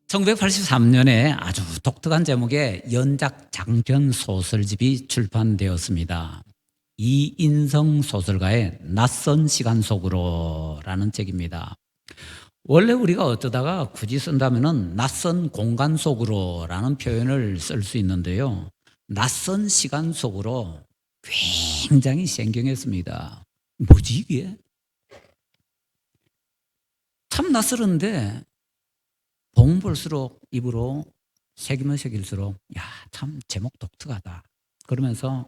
1983년에 아주 독특한 제목의 연작 장편 소설집이 출판되었습니다. 이인성 소설가의 낯선 시간 속으로라는 책입니다. 원래 우리가 어쩌다가 굳이 쓴다면은 낯선 공간 속으로라는 표현을 쓸 수 있는데요. 낯선 시간 속으로 굉장히 생경했습니다. 뭐지 이게? 참 낯설은데 보면 볼수록 입으로 새기면 새길수록 야, 참 제목 독특하다. 그러면서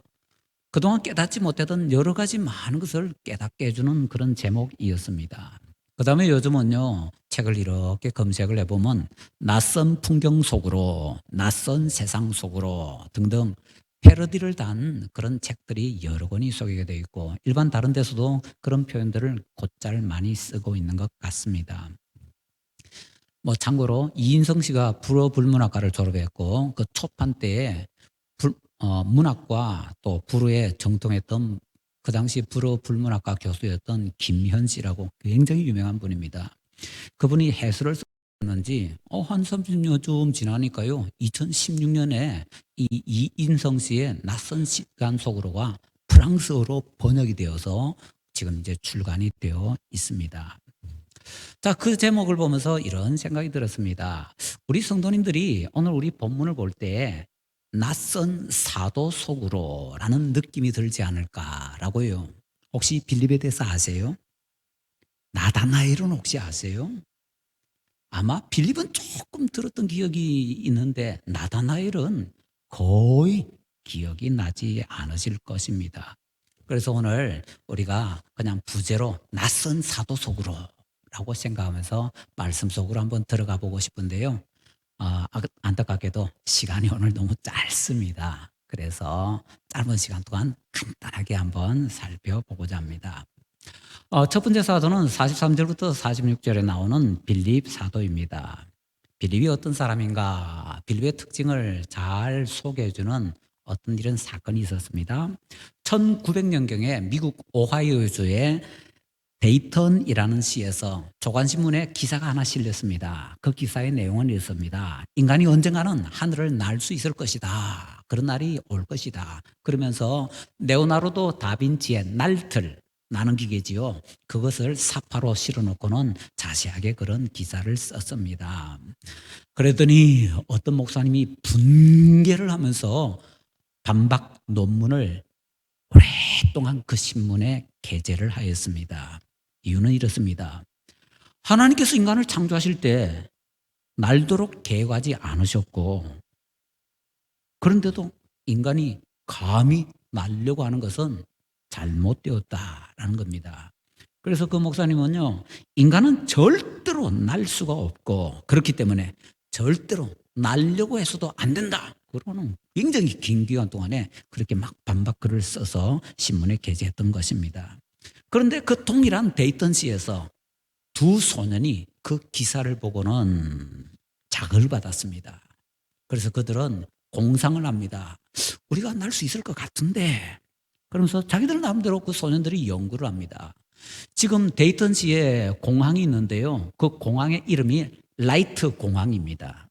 그동안 깨닫지 못했던 여러 가지 많은 것을 깨닫게 해주는 그런 제목이었습니다. 그 다음에 요즘은요, 책을 이렇게 검색을 해보면 낯선 풍경 속으로, 낯선 세상 속으로 등등 패러디를 단 그런 책들이 여러 권이 소개가 되어 있고 일반 다른 데서도 그런 표현들을 곧잘 많이 쓰고 있는 것 같습니다. 뭐 참고로 이인성 씨가 불어불문학과를 졸업했고 그 초판 때에 문학과 또 불어에 정통했던 그 당시 불어불문학과 교수였던 김현 씨라고 굉장히 유명한 분입니다. 그분이 해설을 썼는지 한 30년 좀 지나니까요. 2016년에 이 이인성 씨의 낯선 시간 속으로가 프랑스어로 번역이 되어서 지금 이제 출간이 되어 있습니다. 자, 그 제목을 보면서 이런 생각이 들었습니다. 우리 성도님들이 오늘 우리 본문을 볼 때 낯선 사도 속으로라는 느낌이 들지 않을까라고요. 혹시 빌립에 대해서 아세요? 나다나엘은 혹시 아세요? 아마 빌립은 조금 들었던 기억이 있는데 나다나엘은 거의 기억이 나지 않으실 것입니다. 그래서 오늘 우리가 그냥 부제로 낯선 사도 속으로 라고 생각하면서 말씀 속으로 한번 들어가 보고 싶은데요. 안타깝게도 시간이 오늘 너무 짧습니다. 그래서 짧은 시간 동안 간단하게 한번 살펴보고자 합니다. 첫 번째 사도는 43절부터 46절에 나오는 빌립 사도입니다. 빌립이 어떤 사람인가, 빌립의 특징을 잘 소개해주는 어떤 이런 사건이 있었습니다. 1900년경에 미국 오하이오주의 데이턴이라는 시에서 조간신문에 기사가 하나 실렸습니다. 그 기사의 내용은 이렇습니다. 인간이 언젠가는 하늘을 날 수 있을 것이다. 그런 날이 올 것이다. 그러면서 레오나르도 다빈치의 날틀, 나는 기계지요. 그것을 사파로 실어놓고는 자세하게 그런 기사를 썼습니다. 그랬더니 어떤 목사님이 분개를 하면서 반박 논문을 오랫동안 그 신문에 게재를 하였습니다. 이유는 이렇습니다. 하나님께서 인간을 창조하실 때 날도록 계획하지 않으셨고 그런데도 인간이 감히 날려고 하는 것은 잘못되었다라는 겁니다. 그래서 그 목사님은요, 인간은 절대로 날 수가 없고 그렇기 때문에 절대로 날려고 해서도 안 된다. 그러는 굉장히 긴 기간 동안에 그렇게 막 반박글을 써서 신문에 게재했던 것입니다. 그런데 그 동일한 데이턴시에서 두 소년이 그 기사를 보고는 자극을 받았습니다. 그래서 그들은 공상을 합니다. 우리가 날 수 있을 것 같은데. 그러면서 자기들 나름대로 그 소년들이 연구를 합니다. 지금 데이턴시에 공항이 있는데요. 그 공항의 이름이 라이트 공항입니다.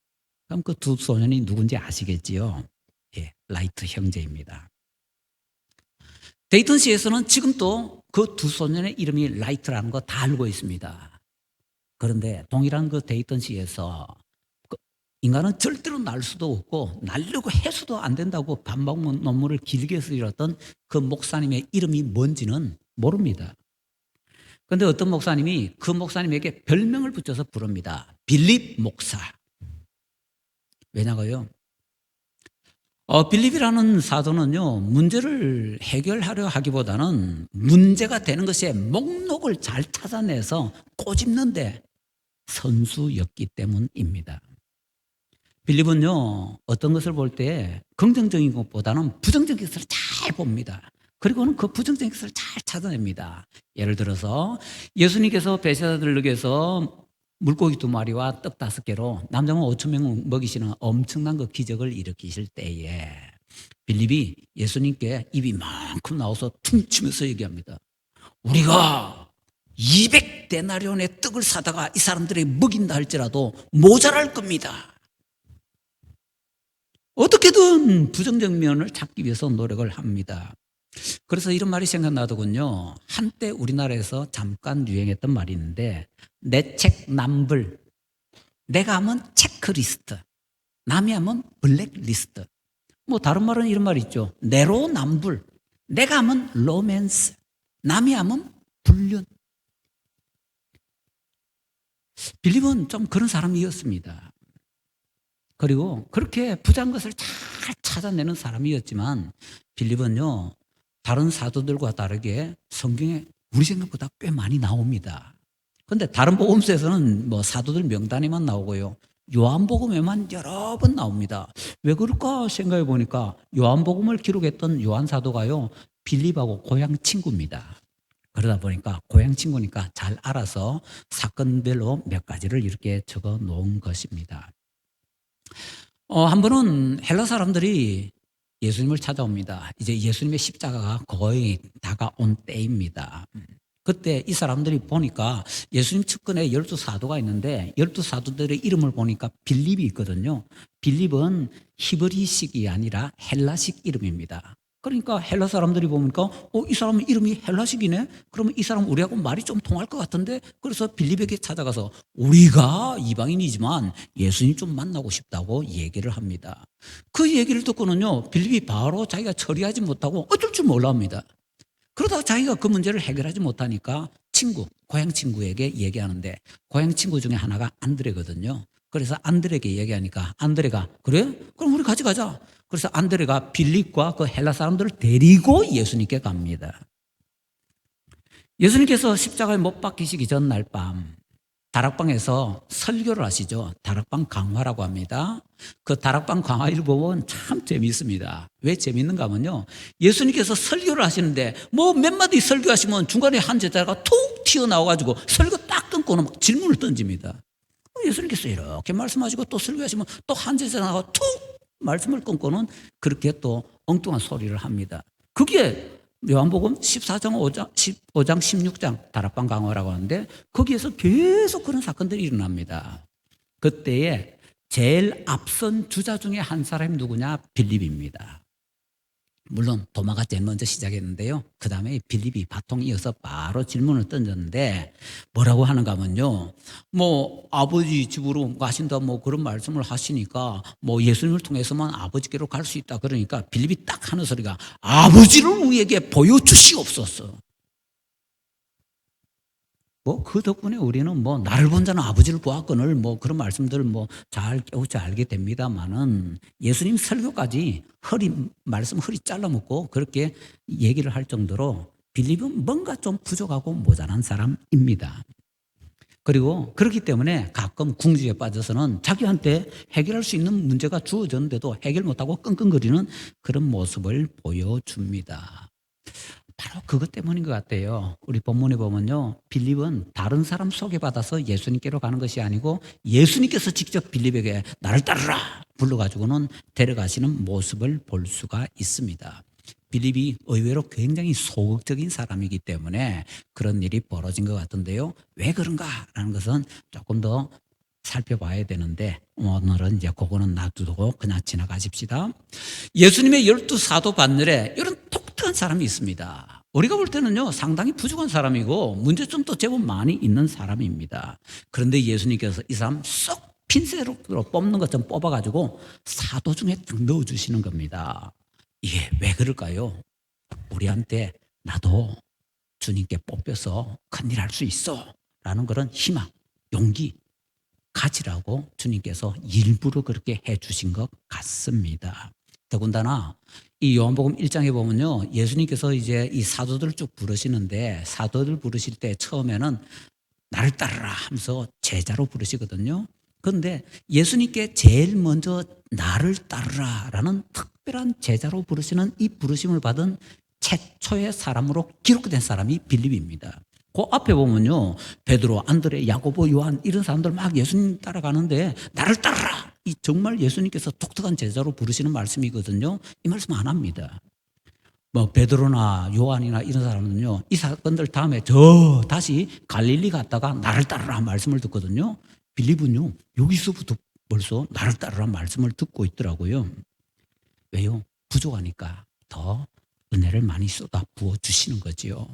그럼 그 두 소년이 누군지 아시겠지요? 예, 라이트 형제입니다. 데이턴시에서는 지금도 그 두 소년의 이름이 라이트라는 거 다 알고 있습니다. 그런데 동일한 그 데이턴시에서 인간은 절대로 날 수도 없고 날려고 해서도 안 된다고 반박 논문을 길게 쓰였던 그 목사님의 이름이 뭔지는 모릅니다. 그런데 어떤 목사님이 그 목사님에게 별명을 붙여서 부릅니다. 빌립 목사. 왜냐고요? 빌립이라는 사도는요, 문제를 해결하려 하기보다는 문제가 되는 것의 목록을 잘 찾아내서 꼬집는데 선수였기 때문입니다. 빌립은요, 어떤 것을 볼 때 긍정적인 것보다는 부정적인 것을 잘 봅니다. 그리고는 그 부정적인 것을 잘 찾아냅니다. 예를 들어서 예수님께서 베세다 들녘에서 물고기 2마리와 떡 5개로 남자만 5,000명 먹이시는 엄청난 그 기적을 일으키실 때에 빌립이 예수님께 입이 만큼 나와서 퉁치면서 얘기합니다. 우리가 200데나리온의 떡을 사다가 이 사람들에게 먹인다 할지라도 모자랄 겁니다. 어떻게든 부정적 면을 찾기 위해서 노력을 합니다. 그래서 이런 말이 생각나더군요. 한때 우리나라에서 잠깐 유행했던 말이 있는데, 내 책 남불, 내가 하면 체크리스트, 남이 하면 블랙리스트. 뭐 다른 말은 이런 말이 있죠. 내로남불, 내가 하면 로맨스, 남이 하면 불륜. 빌립은 좀 그런 사람이었습니다. 그리고 그렇게 부자인 것을 잘 찾아내는 사람이었지만, 빌립은요, 다른 사도들과 다르게 성경에 우리 생각보다 꽤 많이 나옵니다. 그런데 다른 복음서에서는 뭐 사도들 명단에만 나오고요, 요한복음에만 여러 번 나옵니다. 왜 그럴까 생각해 보니까 요한복음을 기록했던 요한 사도가요, 빌립하고 고향 친구입니다. 그러다 보니까 고향 친구니까 잘 알아서 사건별로 몇 가지를 이렇게 적어 놓은 것입니다. 한 번은 헬라 사람들이 예수님을 찾아옵니다. 이제 예수님의 십자가가 거의 다가온 때입니다. 그때 이 사람들이 보니까 예수님 측근에 12사도가 있는데 12사도들의 이름을 보니까 빌립이 있거든요. 빌립은 히브리식이 아니라 헬라식 이름입니다. 그러니까 헬라 사람들이 보니까 이 사람 이름이 헬라식이네? 그러면 이 사람 우리하고 말이 좀 통할 것 같은데? 그래서 빌립에게 찾아가서 우리가 이방인이지만 예수님 좀 만나고 싶다고 얘기를 합니다. 그 얘기를 듣고는요, 빌립이 바로 자기가 처리하지 못하고 어쩔 줄 몰라 합니다. 그러다가 자기가 그 문제를 해결하지 못하니까 고향 친구에게 얘기하는데, 고향 친구 중에 하나가 안드레거든요. 그래서 안드레에게 얘기하니까 안드레가 그래? 그럼 우리 같이 가자. 그래서 안드레가 빌립과 그 헬라 사람들을 데리고 예수님께 갑니다. 예수님께서 십자가에 못 박히시기 전날 밤 다락방에서 설교를 하시죠. 다락방 강화라고 합니다. 그 다락방 강화 일부분 참 재미있습니다. 왜 재미있는가 하면요, 예수님께서 설교를 하시는데 뭐 몇 마디 설교하시면 중간에 한 제자가 툭 튀어나와가지고 설교 딱 끊고는 막 질문을 던집니다. 예수님께서 이렇게 말씀하시고 또 설교하시면 또 한 제자가 툭 말씀을 끊고는 그렇게 또 엉뚱한 소리를 합니다. 그게 요한복음 14장 15장 16장 다락방 강화라고 하는데, 거기에서 계속 그런 사건들이 일어납니다. 그때에 제일 앞선 주자 중에 한 사람이 누구냐? 빌립입니다. 물론 도마가 제일 먼저 시작했는데요, 그 다음에 빌립이 바통 이어서 바로 질문을 던졌는데 뭐라고 하는가 하면요, 뭐 아버지 집으로 가신다 뭐 그런 말씀을 하시니까 뭐 예수님을 통해서만 아버지께로 갈 수 있다 그러니까 빌립이 딱 하는 소리가 아버지를 우리에게 보여주시옵소서. 뭐 그 덕분에 우리는 뭐 나를 본 자는 아버지를 보았거늘 뭐 그런 말씀들을 뭐 잘 깨우쳐 알게 됩니다만은, 예수님 설교까지 말씀 허리 잘라먹고 그렇게 얘기를 할 정도로 빌립은 뭔가 좀 부족하고 모자란 사람입니다. 그리고 그렇기 때문에 가끔 궁지에 빠져서는 자기한테 해결할 수 있는 문제가 주어졌는데도 해결 못하고 끙끙거리는 그런 모습을 보여줍니다. 바로 그것 때문인 것 같아요. 우리 본문에 보면요, 빌립은 다른 사람 소개받아서 예수님께로 가는 것이 아니고 예수님께서 직접 빌립에게 나를 따르라 불러가지고는 데려가시는 모습을 볼 수가 있습니다. 빌립이 의외로 굉장히 소극적인 사람이기 때문에 그런 일이 벌어진 것 같은데요, 왜 그런가라는 것은 조금 더 살펴봐야 되는데 오늘은 이제 그거는 놔두고 그냥 지나가십시다. 예수님의 12사도 반열에 이런 독특한 사람이 있습니다. 우리가 볼 때는요, 상당히 부족한 사람이고 문제점도 제법 많이 있는 사람입니다. 그런데 예수님께서 이 사람 쏙 핀셋으로 뽑는 것처럼 뽑아가지고 사도 중에 딱 넣어주시는 겁니다. 이게 왜 그럴까요? 우리한테 나도 주님께 뽑혀서 큰일 할 수 있어 라는 그런 희망, 용기 가지라고 주님께서 일부러 그렇게 해 주신 것 같습니다. 더군다나 이 요한복음 1장에 보면요, 예수님께서 이제 이 사도들을 쭉 부르시는데 사도들 부르실 때 처음에는 나를 따르라 하면서 제자로 부르시거든요. 그런데 예수님께 제일 먼저 나를 따르라 라는 특별한 제자로 부르시는 이 부르심을 받은 최초의 사람으로 기록된 사람이 빌립입니다. 그 앞에 보면요, 베드로, 안드레, 야고보, 요한 이런 사람들 막 예수님 따라가는데 나를 따르라, 이 정말 예수님께서 독특한 제자로 부르시는 말씀이거든요. 이 말씀 안 합니다. 뭐 베드로나 요한이나 이런 사람은요, 이 사건들 다음에 저 다시 갈릴리 갔다가 나를 따르라 말씀을 듣거든요. 빌립은요, 여기서부터 벌써 나를 따르라 말씀을 듣고 있더라고요. 왜요? 부족하니까 더 은혜를 많이 쏟아 부어 주시는 거지요.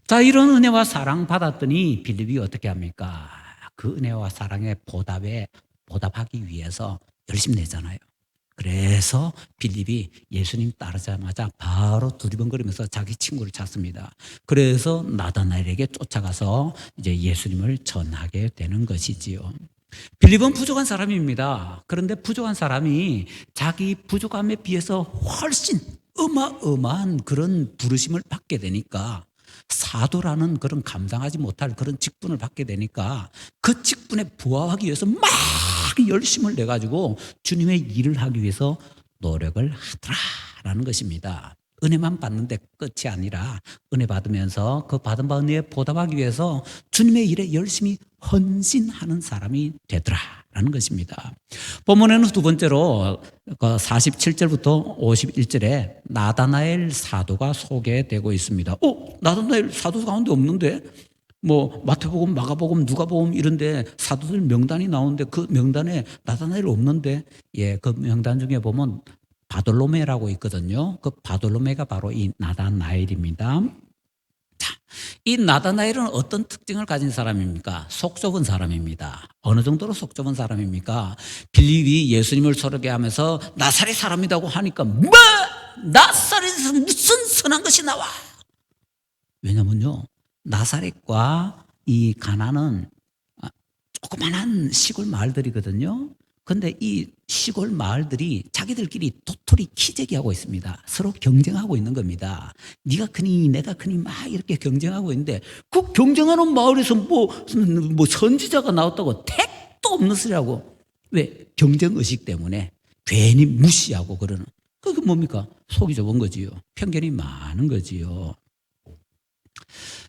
자, 이런 은혜와 사랑 받았더니 빌립이 어떻게 합니까? 그 은혜와 사랑에 보답하기 위해서 열심히 내잖아요. 그래서 빌립이 예수님 따르자마자 바로 두리번거리면서 자기 친구를 찾습니다. 그래서 나다나엘에게 쫓아가서 이제 예수님을 전하게 되는 것이지요. 빌립은 부족한 사람입니다. 그런데 부족한 사람이 자기 부족함에 비해서 훨씬 어마어마한 그런 부르심을 받게 되니까, 사도라는 그런 감당하지 못할 그런 직분을 받게 되니까 그 직분에 부합하기 위해서 막 열심을 내가지고 주님의 일을 하기 위해서 노력을 하더라라는 것입니다. 은혜만 받는데 끝이 아니라 은혜 받으면서 그 받은 바 은혜에 보답하기 위해서 주님의 일에 열심히 헌신하는 사람이 되더라라는 것입니다. 본문에는 두 번째로 47절부터 51절에 나다나엘 사도가 소개되고 있습니다. 나다나엘 사도 가운데 없는데? 뭐 마태복음, 마가복음, 누가복음 이런데 사도들 명단이 나오는데 그 명단에 나다나엘 없는데, 예, 그 명단 중에 보면 바돌로메라고 있거든요. 그 바돌로메가 바로 이 나다나엘입니다. 자, 이 나다나엘은 어떤 특징을 가진 사람입니까? 속 좁은 사람입니다. 어느 정도로 속 좁은 사람입니까? 빌립이 예수님을 소개하면서 나사렛 사람이라고 하니까 뭐? 나사렛에서 무슨 선한 것이 나와? 왜냐면요, 나사렛과 이 가나는 조그만한 시골 마을들이거든요. 근데 이 시골 마을들이 자기들끼리 도토리 키재기하고 있습니다. 서로 경쟁하고 있는 겁니다. 네가 크니 내가 크니 막 이렇게 경쟁하고 있는데, 그 경쟁하는 마을에서 뭐 선지자가 나왔다고 택도 없는 소리라고. 왜? 경쟁의식 때문에 괜히 무시하고 그러는. 그게 뭡니까? 속이 좁은 거지요. 편견이 많은 거지요.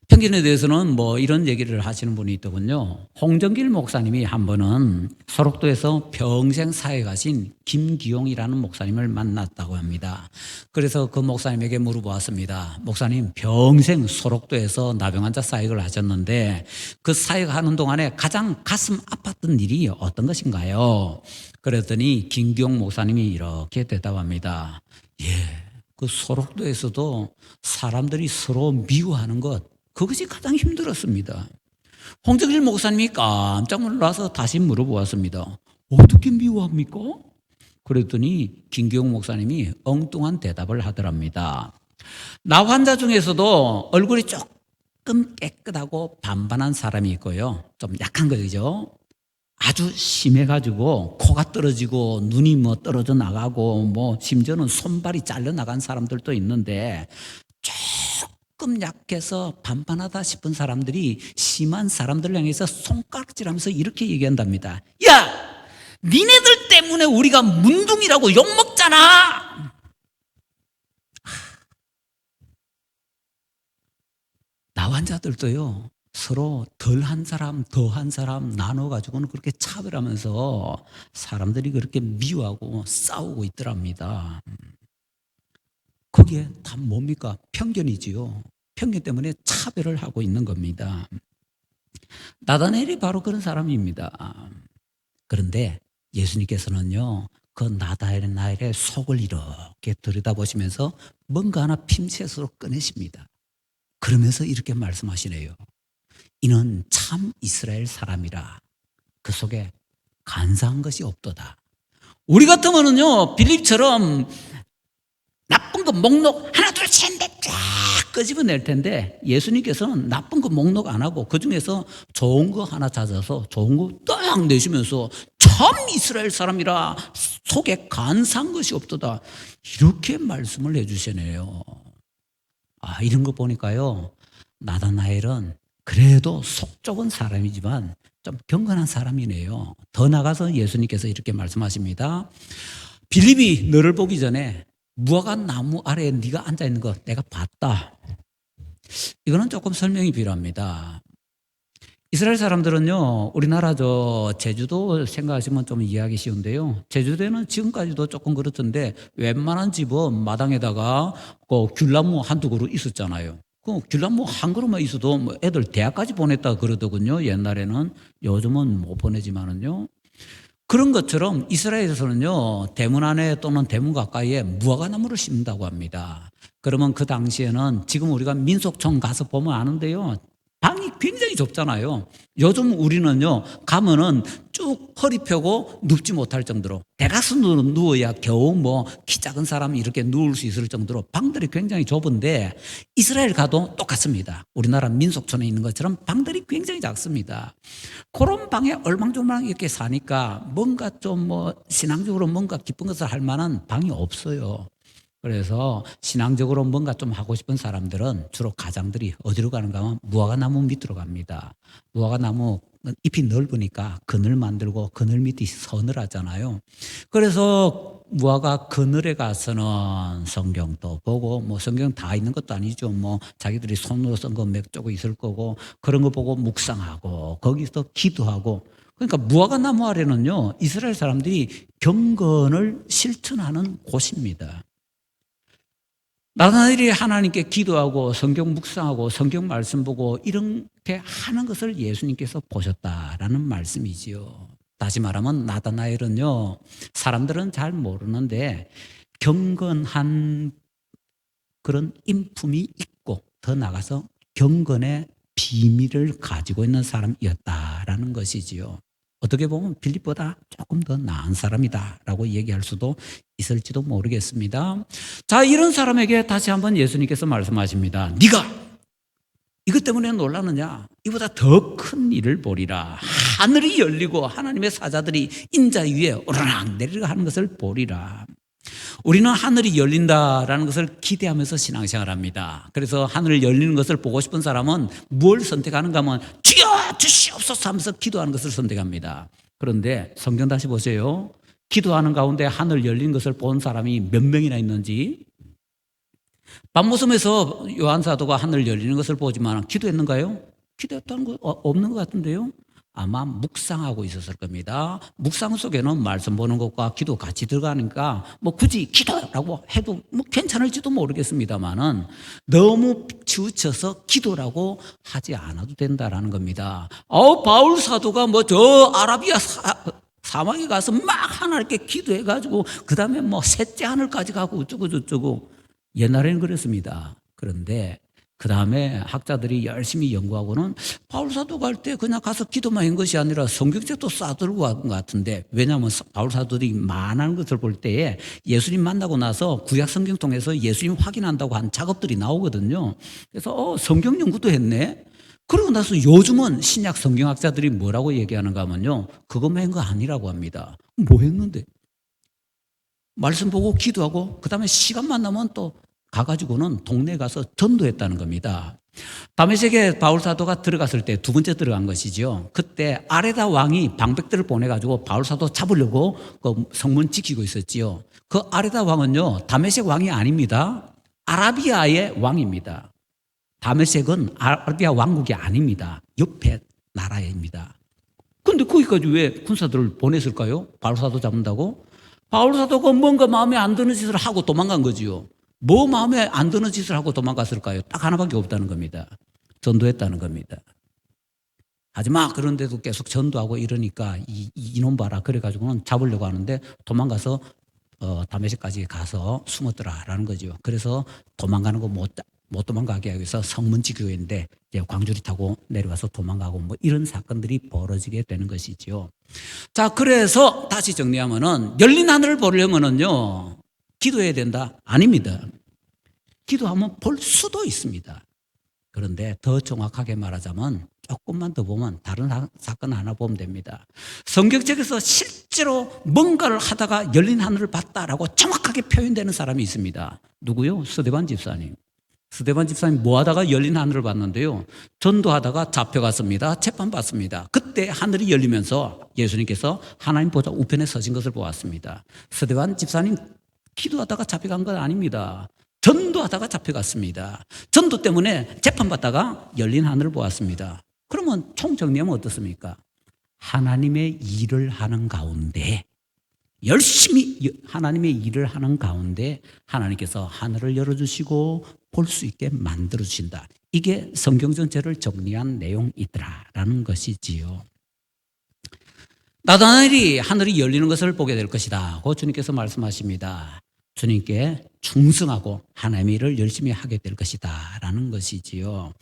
편견에 대해서는 뭐 이런 얘기를 하시는 분이 있더군요. 홍정길 목사님이 한 번은 소록도에서 평생 사역에 가신 김기용이라는 목사님을 만났다고 합니다. 그래서 그 목사님에게 물어보았습니다. 목사님, 평생 소록도에서 나병 환자 사역을 하셨는데 그 사역하는 동안에 가장 가슴 아팠던 일이 어떤 것인가요? 그랬더니 김기용 목사님이 이렇게 대답합니다. 그 소록도에서도 사람들이 서로 미워하는 것, 그것이 가장 힘들었습니다. 홍정길 목사님이 깜짝 놀라서 다시 물어보았습니다. 어떻게 미워합니까? 그랬더니 김기용 목사님이 엉뚱한 대답을 하더랍니다. 나 환자 중에서도 얼굴이 조금 깨끗하고 반반한 사람이 있고요, 좀 약한 거죠. 아주 심해가지고 코가 떨어지고 눈이 뭐 떨어져 나가고 뭐 심지어는 손발이 잘려 나간 사람들도 있는데, 조금 약해서 반반하다 싶은 사람들이 심한 사람들을 향해서 손가락질하면서 이렇게 얘기한답니다. 야, 니네들 때문에 우리가 문둥이라고 욕먹잖아. 나 환자들도요, 서로 덜한 사람, 더한 사람 나눠가지고는 그렇게 차별하면서 사람들이 그렇게 미워하고 싸우고 있더랍니다. 거기에 다 뭡니까? 편견이지요. 편견 때문에 차별을 하고 있는 겁니다. 나다나엘이 바로 그런 사람입니다. 그런데 예수님께서는요, 그 나다나엘의 속을 이렇게 들여다보시면서 뭔가 하나 핀셋으로 꺼내십니다. 그러면서 이렇게 말씀하시네요. 이는 참 이스라엘 사람이라 그 속에 간사한 것이 없도다. 우리 같으면은요, 빌립처럼 나쁜 거 목록 하나 둘 셋 넷 쫙 끄집어낼 텐데, 예수님께서는 나쁜 거 목록 안 하고 그중에서 좋은 거 하나 찾아서 좋은 거 딱 내시면서 참 이스라엘 사람이라 속에 간사한 것이 없도다, 이렇게 말씀을 해주시네요. 이런 거 보니까요, 나다나엘은 그래도 속 좁은 사람이지만 좀 경건한 사람이네요. 더 나가서 예수님께서 이렇게 말씀하십니다. 빌립이 너를 보기 전에 무화과 나무 아래에 네가 앉아있는 거 내가 봤다. 이거는 조금 설명이 필요합니다. 이스라엘 사람들은요, 우리나라 제주도 생각하시면 좀 이해하기 쉬운데요. 제주도에는 지금까지도 조금 그렇던데, 웬만한 집은 마당에다가 그 귤나무 한두 그루 있었잖아요. 그 귤나무 한 그루만 있어도 뭐 애들 대학까지 보냈다 그러더군요. 옛날에는. 요즘은 못 보내지만은요. 그런 것처럼 이스라엘에서는요, 대문 안에 또는 대문 가까이에 무화과나무를 심는다고 합니다. 그러면 그 당시에는 지금 우리가 민속촌 가서 보면 아는데요, 방이 굉장히 좁잖아요. 요즘 우리는요, 가면은 쭉 허리 펴고 눕지 못할 정도로, 대다수 누워야 겨우 뭐 키 작은 사람이 이렇게 누울 수 있을 정도로 방들이 굉장히 좁은데, 이스라엘 가도 똑같습니다. 우리나라 민속촌에 있는 것처럼 방들이 굉장히 작습니다. 그런 방에 얼망졸망 이렇게 사니까 뭔가 좀 뭐 신앙적으로 뭔가 기쁜 것을 할 만한 방이 없어요. 그래서 신앙적으로 뭔가 좀 하고 싶은 사람들은 주로 가장들이 어디로 가는가 하면 무화과나무 밑으로 갑니다. 무화과나무 잎이 넓으니까 그늘 만들고 그늘 밑이 서늘하잖아요. 그래서 무화과 그늘에 가서는 성경도 보고, 뭐 성경 다 있는 것도 아니죠. 뭐 자기들이 손으로 쓴 거 몇 조각 있을 거고, 그런 거 보고 묵상하고 거기서 기도하고. 그러니까 무화과나무 아래는요, 이스라엘 사람들이 경건을 실천하는 곳입니다. 나날이 하나님께 기도하고 성경 묵상하고 성경 말씀 보고 이렇게 하는 것을 예수님께서 보셨다라는 말씀이지요. 다시 말하면 나다나엘은요, 사람들은 잘 모르는데 경건한 그런 인품이 있고, 더 나아가서 경건의 비밀을 가지고 있는 사람이었다라는 것이지요. 어떻게 보면 빌립보다 조금 더 나은 사람이다라고 얘기할 수도 있을지도 모르겠습니다. 자, 이런 사람에게 다시 한번 예수님께서 말씀하십니다. 네가 이것 때문에 놀라느냐? 이보다 더 큰 일을 보리라. 하늘이 열리고 하나님의 사자들이 인자 위에 오르락 내리락 하는 것을 보리라. 우리는 하늘이 열린다라는 것을 기대하면서 신앙생활합니다. 그래서 하늘 열리는 것을 보고 싶은 사람은 뭘 선택하는가 하면 주여 주시옵소서 하면서 기도하는 것을 선택합니다. 그런데 성경 다시 보세요. 기도하는 가운데 하늘 열리는 것을 본 사람이 몇 명이나 있는지. 밤모섬에서 요한 사도가 하늘 열리는 것을 보지만 기도했는가요? 기도했다는 거 없는 것 같은데요. 아마 묵상하고 있었을 겁니다. 묵상 속에는 말씀 보는 것과 기도 같이 들어가니까 뭐 굳이 기도라고 해도 뭐 괜찮을지도 모르겠습니다만은 너무 치우쳐서 기도라고 하지 않아도 된다라는 겁니다. 바울 사도가 뭐 저 아라비아 사막에 가서 막 하나님께 기도해가지고 그 다음에 뭐 셋째 하늘까지 가고 어쩌고 저쩌고 옛날에는 그랬습니다. 그런데 그 다음에 학자들이 열심히 연구하고는 바울 사도 갈 때 그냥 가서 기도만 한 것이 아니라 성경책도 싸들고 간 것 같은데, 왜냐하면 바울 사도들이 많은 것을 볼 때에 예수님 만나고 나서 구약 성경 통해서 예수님 확인한다고 한 작업들이 나오거든요. 그래서 성경 연구도 했네. 그러고 나서 요즘은 신약 성경학자들이 뭐라고 얘기하는가 하면요, 그것만 한 거 아니라고 합니다. 뭐 했는데? 말씀 보고 기도하고 그 다음에 시간만 나면 또 가가지고는 동네에 가서 전도했다는 겁니다. 다메섹에 바울 사도가 들어갔을 때 두 번째 들어간 것이죠. 그때 아레다 왕이 방백들을 보내가지고 바울 사도 잡으려고 그 성문 지키고 있었지요. 그 아레다 왕은요, 다메섹 왕이 아닙니다. 아라비아의 왕입니다. 다메섹은 아라비아 왕국이 아닙니다. 옆에 나라입니다. 그런데 거기까지 왜 군사들을 보냈을까요? 바울 사도 잡는다고? 바울 사도가 뭔가 마음에 안 드는 짓을 하고 도망간 거지요. 뭐 마음에 안 드는 짓을 하고 도망갔을까요? 딱 하나밖에 없다는 겁니다. 전도했다는 겁니다. 하지마 그런데도 계속 전도하고 이러니까 이놈 봐라 그래가지고는 잡으려고 하는데 도망가서 다메섹까지 가서 숨었더라라는 거죠. 그래서 도망가는 거 못 도망가게 하기 위해서 성문 지키고 있는데 이제 광주리 타고 내려와서 도망가고 뭐 이런 사건들이 벌어지게 되는 것이죠. 자, 그래서 다시 정리하면은 열린 하늘을 보려면은요, 기도해야 된다? 아닙니다. 기도하면 볼 수도 있습니다. 그런데 더 정확하게 말하자면 조금만 더 보면 다른 사건 하나 보면 됩니다. 성경책에서 실제로 뭔가를 하다가 열린 하늘을 봤다라고 정확하게 표현되는 사람이 있습니다. 누구요? 스데반 집사님. 스데반 집사님 뭐 하다가 열린 하늘을 봤는데요, 전도하다가 잡혀갔습니다. 재판받습니다. 그때 하늘이 열리면서 예수님께서 하나님 보좌 우편에 서신 것을 보았습니다. 스데반 집사님 기도하다가 잡혀간 건 아닙니다. 전도하다가 잡혀갔습니다. 전도 때문에 재판받다가 열린 하늘을 보았습니다. 그러면 총정리하면 어떻습니까? 하나님의 일을 하는 가운데 열심히 하나님의 일을 하는 가운데 하나님께서 하늘을 열어주시고 볼 수 있게 만들어주신다. 이게 성경 전체를 정리한 내용이더라라는 것이지요. 나다나엘이 하늘이 열리는 것을 보게 될 것이다. 고 주님께서 말씀하십니다. 주님께 충성하고 하나님의 일을 열심히 하게 될 것이다 라는 것이지요.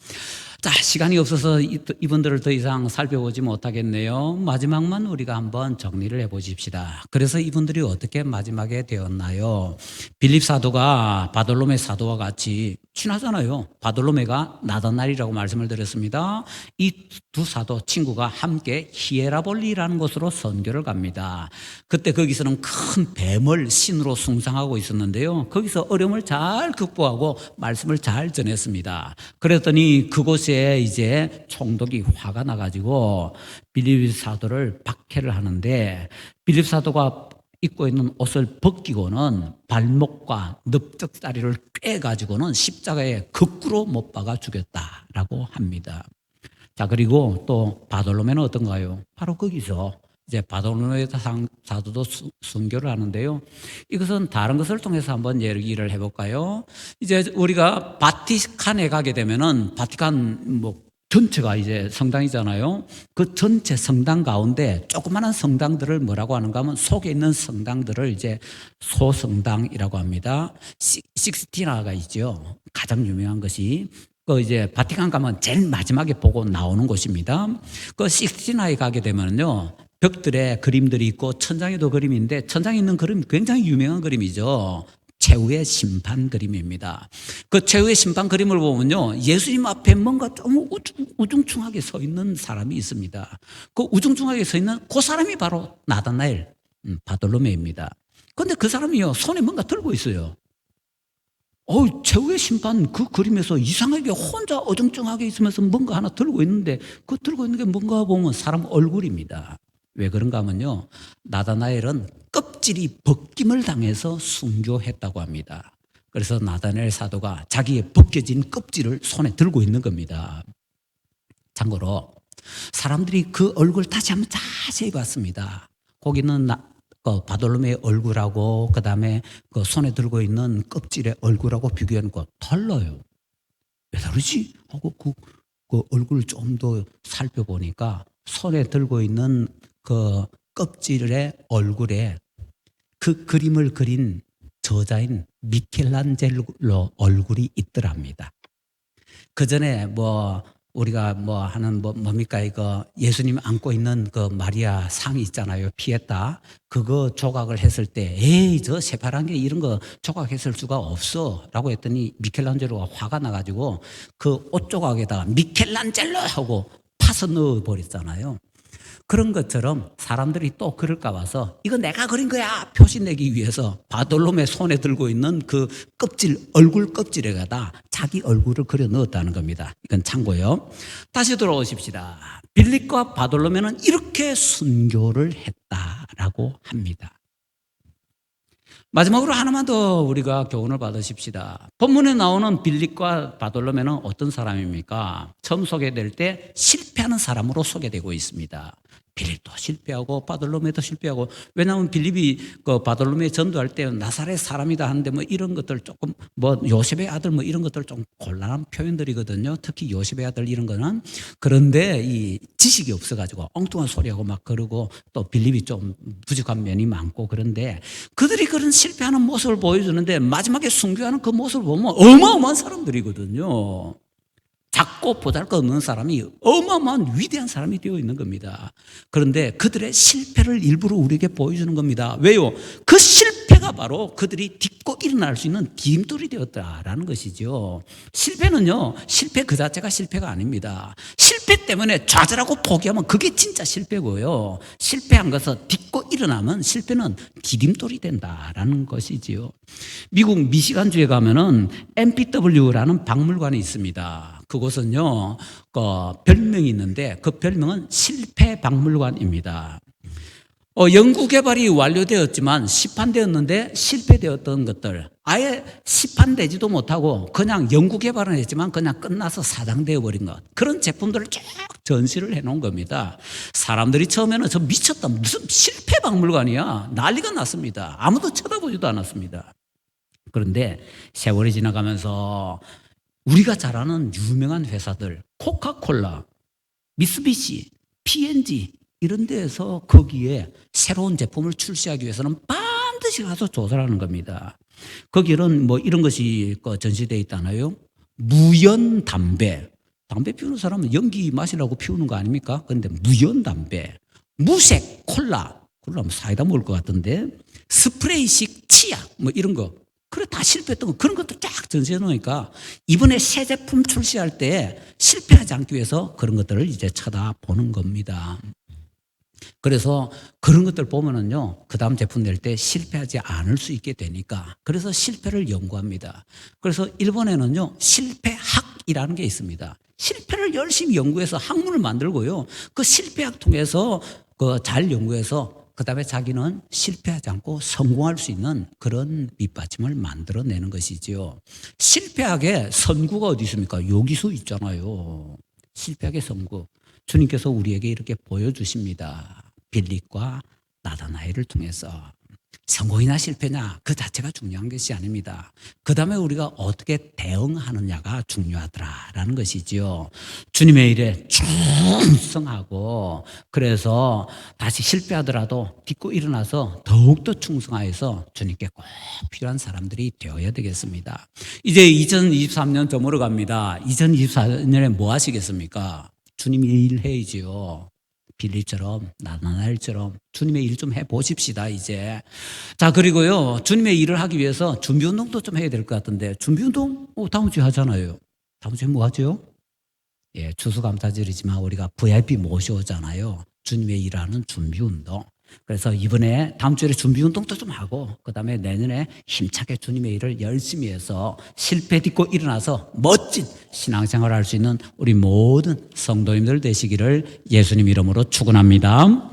자, 시간이 없어서 이분들을 더 이상 살펴보지 못하겠네요. 마지막만 우리가 한번 정리를 해보십시다. 그래서 이분들이 어떻게 마지막에 되었나요? 빌립 사도가 바돌로메 사도와 같이 친하잖아요. 바돌로메가 나다나엘이라고 말씀을 드렸습니다. 이 두 사도 친구가 함께 히에라볼리라는 곳으로 선교를 갑니다. 그때 거기서는 큰 뱀을 신으로 숭상하고 있었는데요. 거기서 어려움을 잘 극복하고 말씀을 잘 전했습니다. 그랬더니 그곳에 이제 총독이 화가 나가지고 빌립 사도를 박해를 하는데 빌립 사도가 입고 있는 옷을 벗기고는 발목과 넓적다리를 꿰가지고는 십자가에 거꾸로 못 박아 죽였다라고 합니다. 자, 그리고 또 바돌로메는 어떤가요? 바로 거기서 이제 바돌로메 사도도 순교를 하는데요. 이것은 다른 것을 통해서 한번 얘기를 해볼까요? 이제 우리가 바티칸에 가게 되면은 바티칸 전체가 이제 성당이잖아요. 그 전체 성당 가운데 조그마한 성당들을 뭐라고 하는가 하면 속에 있는 성당들을 이제 소성당이라고 합니다. 식스티나가 있죠. 가장 유명한 것이. 그 이제 바티칸 가면 제일 마지막에 보고 나오는 곳입니다. 그 식스티나에 가게 되면요. 벽들에 그림들이 있고 천장에도 그림인데 천장에 있는 그림 굉장히 유명한 그림이죠. 최후의 심판 그림입니다. 그 최후의 심판 그림을 보면요. 예수님 앞에 뭔가 좀 우중충하게 서 있는 사람이 있습니다. 그 우중충하게 서 있는 그 사람이 바로 나다나엘, 바돌로메입니다. 그런데 그 사람이요. 손에 뭔가 들고 있어요. 최후의 심판 그 그림에서 이상하게 혼자 어정쩡하게 있으면서 뭔가 하나 들고 있는데 그 들고 있는 게 뭔가 보면 사람 얼굴입니다. 왜 그런가 하면요. 나다나엘은 껍질이 벗김을 당해서 순교했다고 합니다. 그래서 나다나엘 사도가 자기의 벗겨진 껍질을 손에 들고 있는 겁니다. 참고로 사람들이 그 얼굴 다시 한번 자세히 봤습니다. 거기는 바돌로메의 얼굴하고 그 다음에 그 손에 들고 있는 껍질의 얼굴하고 비교하는 거 달라요. 왜 다르지? 하고 그 얼굴을 좀 더 살펴보니까 손에 들고 있는 그 껍질의 얼굴에 그 그림을 그린 저자인 미켈란젤로 얼굴이 있더랍니다. 그 전에 우리가 하는 뭡니까 이거 예수님 안고 있는 그 마리아 상이 있잖아요. 피에타. 그거 조각을 했을 때 에이 저 새파란 게 이런 거 조각했을 수가 없어 라고 했더니 미켈란젤로가 화가 나가지고 그 옷 조각에다가 미켈란젤로 하고 파서 넣어 버렸잖아요. 그런 것처럼 사람들이 또 그럴까 봐서 이거 내가 그린 거야 표시내기 위해서 바돌로메 손에 들고 있는 그 얼굴 껍질에다가 자기 얼굴을 그려 넣었다는 겁니다. 이건 참고요. 다시 돌아오십시다. 빌립과 바돌로메는 이렇게 순교를 했다라고 합니다. 마지막으로 하나만 더 우리가 교훈을 받으십시다. 본문에 나오는 빌립과 바돌로메는 어떤 사람입니까? 처음 소개될 때 실패하는 사람으로 소개되고 있습니다. 빌립도 실패하고 바돌로메도 실패하고. 왜냐하면 빌립이 그 바돌로메 전도할 때 나사렛 사람이다 하는데 이런 것들 조금 요셉의 아들 이런 것들 좀 곤란한 표현들이거든요. 특히 요셉의 아들 이런 거는. 그런데 이 지식이 없어가지고 엉뚱한 소리하고 막 그러고 또 빌립이 좀 부족한 면이 많고. 그런데 그들이 그런 실패하는 모습을 보여주는데 마지막에 순교하는 그 모습을 보면 어마어마한 사람들이거든요. 작고 보잘것없는 사람이 어마어마한 위대한 사람이 되어 있는 겁니다. 그런데 그들의 실패를 일부러 우리에게 보여주는 겁니다. 왜요? 그 실패가 바로 그들이 딛고 일어날 수 있는 디딤돌이 되었다라는 것이죠. 실패는요, 실패 그 자체가 실패가 아닙니다. 실패 때문에 좌절하고 포기하면 그게 진짜 실패고요. 실패한 것을 딛고 일어나면 실패는 디딤돌이 된다라는 것이지요. 미국 미시간주에 가면은 MPW라는 박물관이 있습니다. 그곳은요, 별명이 있는데 그 별명은 실패 박물관입니다. 연구 개발이 완료되었지만 시판되었는데 실패되었던 것들 아예 시판되지도 못하고 그냥 연구 개발은 했지만 그냥 끝나서 사장되어 버린 것, 그런 제품들을 쭉 전시를 해놓은 겁니다. 사람들이 처음에는 저 미쳤다, 무슨 실패 박물관이야, 난리가 났습니다. 아무도 쳐다보지도 않았습니다. 그런데 세월이 지나가면서 우리가 잘 아는 유명한 회사들, 코카콜라, 미쓰비시, P&G 이런 데에서 거기에 새로운 제품을 출시하기 위해서는 반드시 가서 조사를 하는 겁니다. 거기는 뭐 이런 것이 전시되어 있잖아요. 무연 담배. 담배 피우는 사람은 연기 마시라고 피우는 거 아닙니까? 그런데 무연 담배, 무색 콜라, 콜라 뭐 사이다 먹을 것 같던데, 스프레이식 치약 뭐 이런 거. 그래 다 실패했던 거, 그런 것도 쫙 전시해 놓으니까 이번에 새 제품 출시할 때 실패하지 않기 위해서 그런 것들을 이제 쳐다보는 겁니다. 그래서 그런 것들 보면은요, 그 다음 제품 낼 때 실패하지 않을 수 있게 되니까, 그래서 실패를 연구합니다. 그래서 일본에는요, 실패학이라는 게 있습니다. 실패를 열심히 연구해서 학문을 만들고요, 그 실패학 통해서 그 잘 연구해서 그 다음에 자기는 실패하지 않고 성공할 수 있는 그런 밑받침을 만들어내는 것이지요. 실패학의 선구가 어디 있습니까? 여기서 있잖아요. 실패학의 선구. 주님께서 우리에게 이렇게 보여주십니다. 빌립과 나다나엘을 통해서. 성공이나 실패냐 그 자체가 중요한 것이 아닙니다. 그 다음에 우리가 어떻게 대응하느냐가 중요하더라라는 것이지요. 주님의 일에 충성하고, 그래서 다시 실패하더라도 딛고 일어나서 더욱더 충성하여서 주님께 꼭 필요한 사람들이 되어야 되겠습니다. 이제 2023년 저물어 갑니다. 2024년에 뭐 하시겠습니까? 주님의 일 해야지요. 빌립처럼 나다나엘처럼 주님의 일 좀 해보십시다 이제. 자, 그리고요, 주님의 일을 하기 위해서 준비운동도 좀 해야 될 것 같은데, 준비운동 다음 주에 하잖아요. 다음 주에 뭐 하죠? 예, 추수감사절이지만 우리가 VIP 모셔오잖아요. 주님의 일하는 준비운동. 그래서 이번에 다음 주에 준비운동도 좀 하고, 그 다음에 내년에 힘차게 주님의 일을 열심히 해서 실패 딛고 일어나서 멋진 신앙생활을 할 수 있는 우리 모든 성도님들 되시기를 예수님 이름으로 축원합니다.